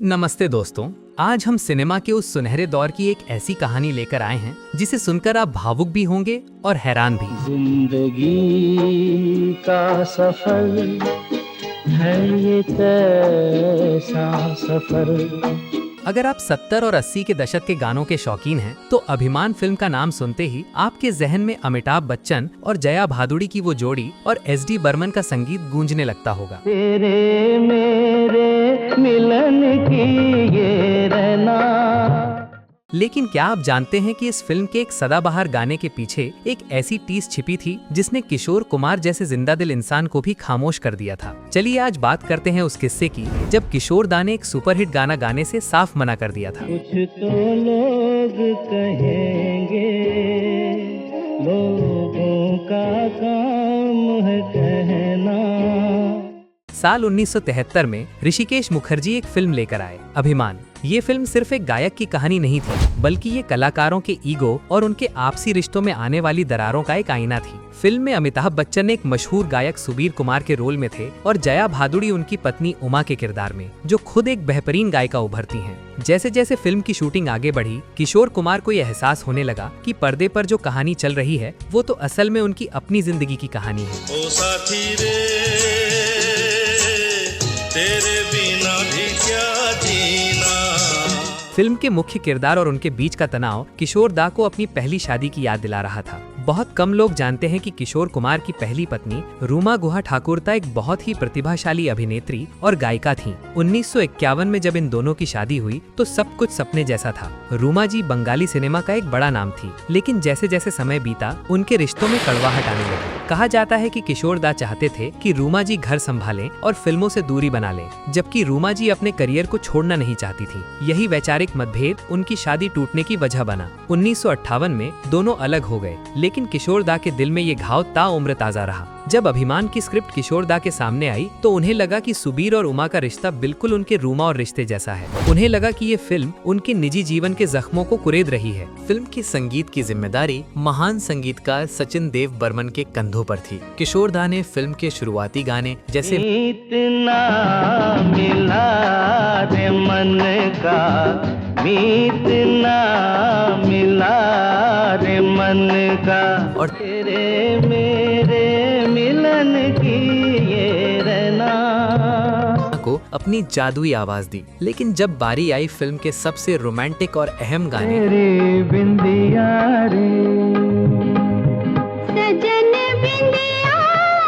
नमस्ते दोस्तों, आज हम सिनेमा के उस सुनहरे दौर की एक ऐसी कहानी लेकर आए हैं जिसे सुनकर आप भावुक भी होंगे और हैरान भी। जिंदगी का सफर है ये कैसा सफर। अगर आप 70 और 80 के दशक के गानों के शौकीन हैं, तो अभिमान फिल्म का नाम सुनते ही आपके जहन में अमिताभ बच्चन और जया भादुड़ी की वो जोड़ी और एस.डी. बर्मन का संगीत गूंजने लगता होगा। तेरे मेरे मिलन की ये रहना। लेकिन क्या आप जानते हैं कि इस फिल्म के एक सदाबहार गाने के पीछे एक ऐसी टीस छिपी थी जिसने किशोर कुमार जैसे जिंदा दिल इंसान को भी खामोश कर दिया था। चलिए आज बात करते हैं उस किस्से की जब किशोर दा ने एक सुपरहिट गाना गाने से साफ मना कर दिया था। कुछ तो लोग कहेंगे, लोगों का काम है कहना। साल 1973 में ऋषिकेश मुखर्जी एक फिल्म लेकर आए, अभिमान। ये फिल्म सिर्फ एक गायक की कहानी नहीं थी, बल्कि ये कलाकारों के ईगो और उनके आपसी रिश्तों में आने वाली दरारों का एक आईना थी। फिल्म में अमिताभ बच्चन एक मशहूर गायक सुबीर कुमार के रोल में थे और जया भादुड़ी उनकी पत्नी उमा के किरदार में, जो खुद एक बेहतरीन गायिका उभरती हैं। जैसे जैसे फिल्म की शूटिंग आगे बढ़ी, किशोर कुमार को यह एहसास होने लगा कि पर्दे पर जो कहानी चल रही है वो तो असल में उनकी अपनी जिंदगी की कहानी है। ओ साथी रे, तेरे बिना भी क्या जीना। फिल्म के मुख्य किरदार और उनके बीच का तनाव किशोर दा को अपनी पहली शादी की याद दिला रहा था। बहुत कम लोग जानते हैं कि किशोर कुमार की पहली पत्नी रूमा गुहा ठाकुरता एक बहुत ही प्रतिभाशाली अभिनेत्री और गायिका थीं। 1951 में जब इन दोनों की शादी हुई तो सब कुछ सपने जैसा था। रूमा जी बंगाली सिनेमा का एक बड़ा नाम थी, लेकिन जैसे जैसे समय बीता उनके रिश्तों में कड़वाहट आने लगी। कहा जाता है कि किशोर दा चाहते थे कि रूमा जी घर संभालें और फिल्मों से दूरी बना लें, जबकि रूमा जी अपने करियर को छोड़ना नहीं चाहती थी। यही वैचारिक मतभेद उनकी शादी टूटने की वजह बना। 1958 में दोनों अलग हो गए, लेकिन किशोर दा के दिल में ये घाव ताउम्र ताजा रहा। जब अभिमान की स्क्रिप्ट किशोर दा के सामने आई तो उन्हें लगा कि सुबीर और उमा का रिश्ता बिल्कुल उनके रूमा और रिश्ते जैसा है। उन्हें लगा कि ये फिल्म उनके निजी जीवन के जख्मों को कुरेद रही है। फिल्म की संगीत की जिम्मेदारी महान संगीतकार सचिन देव बर्मन के कंधों पर थी। किशोर दा ने फिल्म के शुरुआती गाने जैसे इतना मिला रे मन का, इतना मिला रे मन का, और तेरे मेरे मिलन की ये रहना को अपनी जादुई आवाज दी। लेकिन जब बारी आई फिल्म के सबसे रोमांटिक और अहम गाने तेरी बिंदिया रे, सजन बिंदिया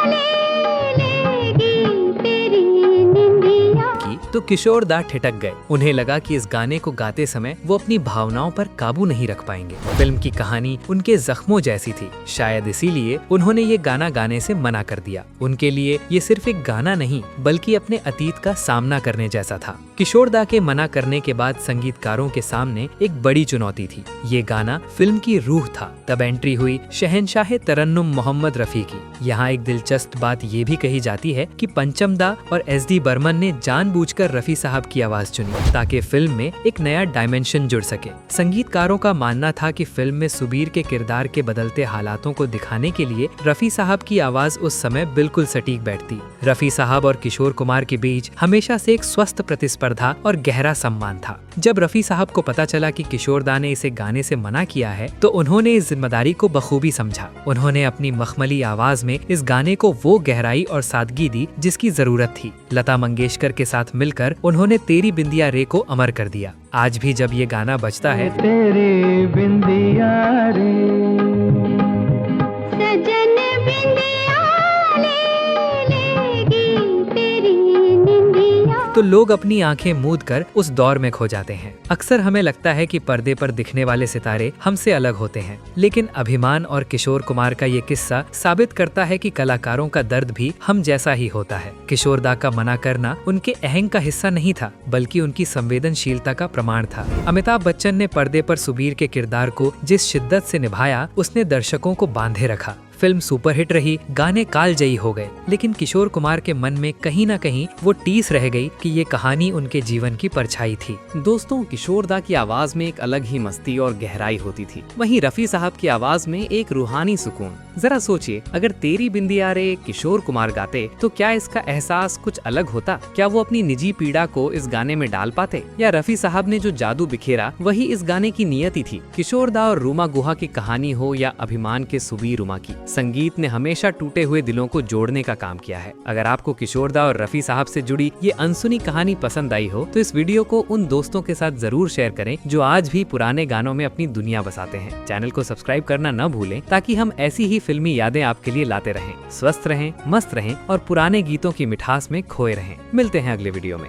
ले लेगी तेरी निंदिया की, तो किशोर दा ठिठक गए। उन्हें लगा कि इस गाने को गाते समय वो अपनी भावनाओं पर काबू नहीं रख पाएंगे। फिल्म की कहानी उनके जख्मों जैसी थी, शायद इसीलिए उन्होंने ये गाना गाने से मना कर दिया। उनके लिए ये सिर्फ एक गाना नहीं, बल्कि अपने अतीत का सामना करने जैसा था। किशोर दा के मना करने के बाद संगीतकारों के सामने एक बड़ी चुनौती थी। ये गाना फिल्म की रूह था। तब एंट्री हुई शहंशाह तरन्नुम मोहम्मद रफी की। यहाँ एक दिलचस्प बात ये भी कही जाती है कि पंचम दा और एस.डी. बर्मन ने जानबूझकर रफी साहब की आवाज चुनी ताकि फिल्म में एक नया डायमेंशन जुड़ सके। संगीतकारों का मानना था कि फिल्म में सुबीर के किरदार के बदलते हालातों को दिखाने के लिए रफी साहब की आवाज उस समय बिल्कुल सटीक बैठती। रफी साहब और किशोर कुमार के बीच हमेशा से एक स्वस्थ प्रतिस्पर्धा और गहरा सम्मान था। जब रफी साहब को पता चला कि किशोर दा ने इसे गाने से मना किया है तो उन्होंने इस जिम्मेदारी को बखूबी समझा। उन्होंने अपनी मखमली आवाज में इस गाने को वो गहराई और सादगी दी जिसकी जरूरत थी। लता मंगेशकर के साथ मिलकर उन्होंने तेरी बिंदिया रे को अमर कर दिया। आज भी जब ये गाना बजता है, तेरी बिंदिया रे, सजन बिंदिया ले लेगी तेरी निंदिया, तो लोग अपनी आंखें मूंद कर उस दौर में खो जाते हैं। अक्सर हमें लगता है कि पर्दे पर दिखने वाले सितारे हमसे अलग होते हैं, लेकिन अभिमान और किशोर कुमार का ये किस्सा साबित करता है कि कलाकारों का दर्द भी हम जैसा ही होता है। किशोर दा का मना करना उनके अहंग का हिस्सा नहीं था, बल्कि उनकी संवेदनशीलता का प्रमाण था। अमिताभ बच्चन ने पर्दे पर सुबीर के किरदार को जिस शिद्दत से निभाया, उसने दर्शकों को बांधे रखा। फिल्म सुपरहिट रही, गाने कालजयी हो गए, लेकिन किशोर कुमार के मन में कहीं ना कहीं वो टीस रह गई कि ये कहानी उनके जीवन की परछाई थी। दोस्तों, किशोर दा की आवाज में एक अलग ही मस्ती और गहराई होती थी, वहीं रफी साहब की आवाज में एक रूहानी सुकून। जरा सोचिए, अगर तेरी बिंदिया रे किशोर कुमार गाते तो क्या इसका एहसास कुछ अलग होता? क्या वो अपनी निजी पीड़ा को इस गाने में डाल पाते, या रफी साहब ने जो जादू बिखेरा वही इस गाने की नियति थी? किशोर दा और रूमा गुहा की कहानी हो या अभिमान के सुबीर रुमा की, संगीत ने हमेशा टूटे हुए दिलों को जोड़ने का काम किया है। अगर आपको किशोर दा और रफी साहब से जुड़ी ये अनसुनी कहानी पसंद आई हो तो इस वीडियो को उन दोस्तों के साथ जरूर शेयर करें जो आज भी पुराने गानों में अपनी दुनिया बसाते हैं। चैनल को सब्सक्राइब करना न भूलें ताकि हम ऐसी ही फिल्मी यादें आपके लिए लाते रहें। स्वस्थ रहें, मस्त रहें और पुराने गीतों की मिठास में खोए रहें। मिलते हैं अगले वीडियो में।